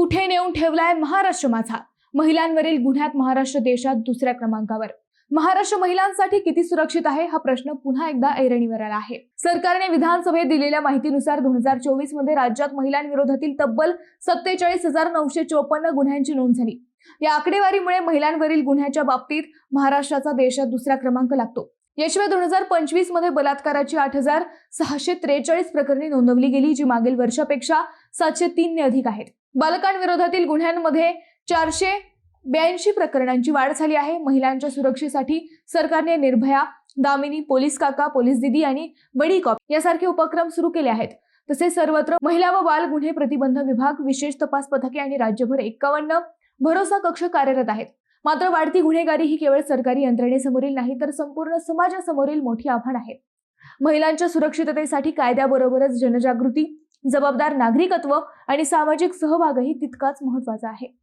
कुठे नेऊन ठेवलाय महाराष्ट्र माझा? महिलांवरील गुन्ह्यात महाराष्ट्र देशात दुसऱ्या क्रमांकावर। महाराष्ट्र महिलांसाठी किती सुरक्षित आहे हा प्रश्न पुन्हा एकदा ऐरणीवर आला आहे। सरकारने विधानसभेत दिलेल्या माहितीनुसार 2024 मध्ये राज्यात महिलांविरोधातील तब्बल 47,954 गुन्ह्यांची नोंद झाली। या आकडेवारीमुळे महिलांवरील गुन्ह्याच्या बाबतीत महाराष्ट्राचा देशात दुसरा क्रमांक लागतो। याशिवाय 2025 मध्ये बलात्काराची 8,643 प्रकरणे नोंदवली गेली, जी मागील वर्षापेक्षा 703 ने अधिक आहेत। बालकांविरोधातील गुन्ह्यांमध्ये 482 प्रकरणांची वाढ झाली आहे। महिलांच्या सुरक्षेसाठी सरकारने निर्भया, दामिनी, पोलीस काका, पोलीस दीदी आणि बडी कॉप यासारखे उपक्रम सुरू केले आहेत। तसेच सर्वत्र महिला व बाल गुन्हे प्रतिबंध विभाग, विशेष तपास पथके आणि राज्यभर 51 भरोसा कक्ष कार्यरत आहेत। मात्र वाढती गुन्हेगारी ही केवळ सरकारी यंत्रणेसमोरील नाही, तर संपूर्ण समाजासमोरील मोठी आव्हान आहे। महिलांच्या सुरक्षिततेसाठी कायद्याबरोबरच जनजागृती, जबाबदार नागरिकत्व आणि सामाजिक सहभागही तितकाच महत्त्वाचा आहे।